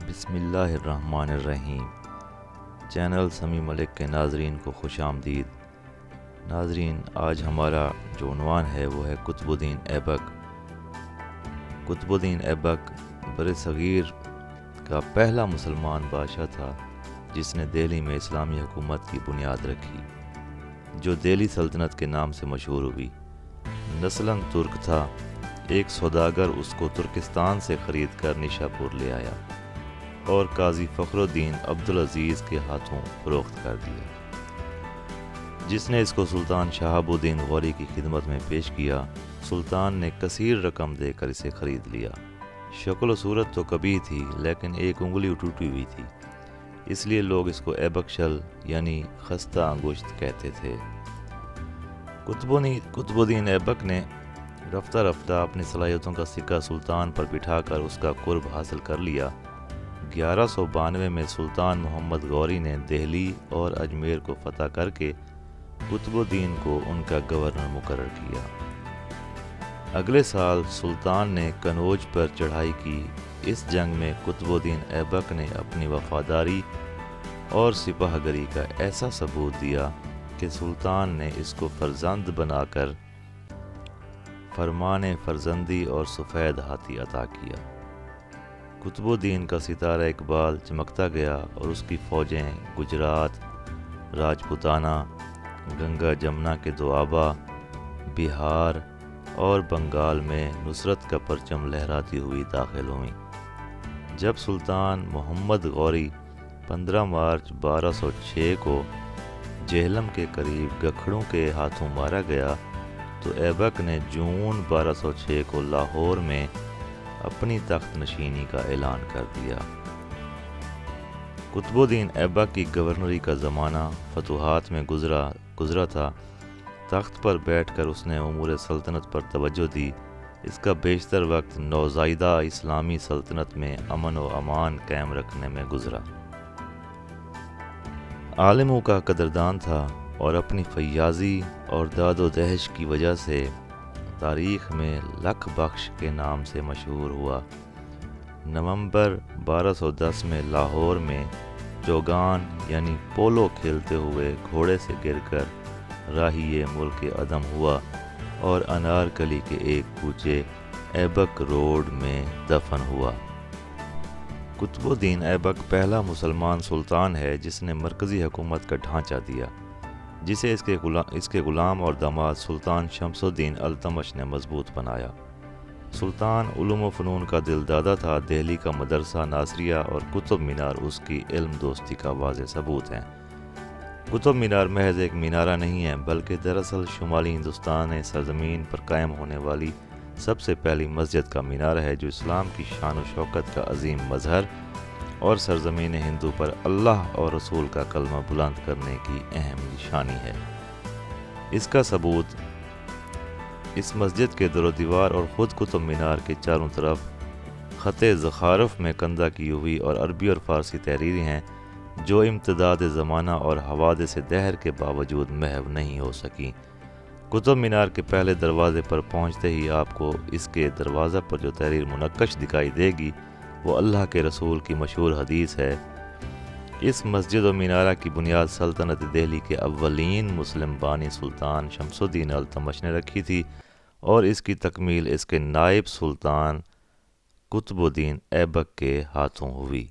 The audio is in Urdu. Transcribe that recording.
بسم اللہ الرحمن الرحیم۔ چینل سمیع ملک کے ناظرین کو خوش آمدید۔ ناظرین، آج ہمارا جو عنوان ہے وہ ہے قطب الدین ایبک۔ قطب الدین ایبک بر صغیر کا پہلا مسلمان بادشاہ تھا جس نے دہلی میں اسلامی حکومت کی بنیاد رکھی، جو دہلی سلطنت کے نام سے مشہور ہوئی۔ نسلاً ترک تھا، ایک سوداگر اس کو ترکستان سے خرید کر نیشاپور لے آیا اور قاضی فخر الدین عبدالعزیز کے ہاتھوں فروخت کر دیا، جس نے اس کو سلطان شہاب الدین غوری کی خدمت میں پیش کیا۔ سلطان نے کثیر رقم دے کر اسے خرید لیا۔ شکل و صورت تو کبھی تھی لیکن ایک انگلی ٹوٹی ہوئی تھی، اس لیے لوگ اس کو ایبک شل یعنی خستہ انگشت کہتے تھے۔ قطب الدین ایبک نے رفتہ رفتہ اپنی صلاحیتوں کا سکہ سلطان پر بٹھا کر اس کا قرب حاصل کر لیا۔ 1192 میں سلطان محمد غوری نے دہلی اور اجمیر کو فتح کر کے قطب الدین کو ان کا گورنر مقرر کیا۔ اگلے سال سلطان نے کنوج پر چڑھائی کی۔ اس جنگ میں قطب الدین ایبک نے اپنی وفاداری اور سپاہ گری کا ایسا ثبوت دیا کہ سلطان نے اس کو فرزند بنا کر فرمان فرزندی اور سفید ہاتھی عطا کیا۔ قطب الدین کا ستارہ اقبال چمکتا گیا اور اس کی فوجیں گجرات، راجپوتانہ، گنگا جمنا کے دوآبہ، بہار اور بنگال میں نصرت کا پرچم لہراتی ہوئی داخل ہوئیں۔ جب سلطان محمد غوری 15 مارچ 1206 کو جہلم کے قریب گکھڑوں کے ہاتھوں مارا گیا تو ایبک نے جون 1206 کو لاہور میں اپنی تخت نشینی کا اعلان کر دیا۔ قطب الدین ایبک کی گورنری کا زمانہ فتوحات میں گزرا تھا۔ تخت پر بیٹھ کر اس نے امور سلطنت پر توجہ دی۔ اس کا بیشتر وقت نوزائیدہ اسلامی سلطنت میں امن و امان قائم رکھنے میں گزرا۔ عالموں کا قدردان تھا اور اپنی فیاضی اور داد و دہش کی وجہ سے تاریخ میں لکھ بخش کے نام سے مشہور ہوا۔ نومبر 1210 میں لاہور میں چوگان یعنی پولو کھیلتے ہوئے گھوڑے سے گر کر راہی ملک عدم ہوا اور انارکلی کے ایک کوچے ایبک روڈ میں دفن ہوا۔ قطب الدین ایبک پہلا مسلمان سلطان ہے جس نے مرکزی حکومت کا ڈھانچہ دیا، جسے اس کے غلام اور داماد سلطان شمس الدین التمش نے مضبوط بنایا۔ سلطان علوم و فنون کا دل دادا تھا۔ دہلی کا مدرسہ ناصریہ اور قطب مینار اس کی علم دوستی کا واضح ثبوت ہیں۔ قطب مینار محض ایک مینارہ نہیں ہے بلکہ دراصل شمالی ہندوستان سرزمین پر قائم ہونے والی سب سے پہلی مسجد کا مینارہ ہے، جو اسلام کی شان و شوکت کا عظیم مظہر اور سرزمین ہندو پر اللہ اور رسول کا کلمہ بلند کرنے کی اہم نشانی ہے۔ اس کا ثبوت اس مسجد کے در و دیوار اور خود قطب مینار کے چاروں طرف خط زخارف میں کندہ کی ہوئی اور عربی اور فارسی تحریریں ہیں، جو امتداد زمانہ اور حوادث دہر کے باوجود محو نہیں ہو سکیں۔ قطب مینار کے پہلے دروازے پر پہنچتے ہی آپ کو اس کے دروازہ پر جو تحریر منقش دکھائی دے گی وہ اللہ کے رسول کی مشہور حدیث ہے۔ اس مسجد و مینارہ کی بنیاد سلطنت دہلی کے اولین مسلم بانی سلطان شمس الدین التمش نے رکھی تھی اور اس کی تکمیل اس کے نائب سلطان قطب الدین ایبک کے ہاتھوں ہوئی۔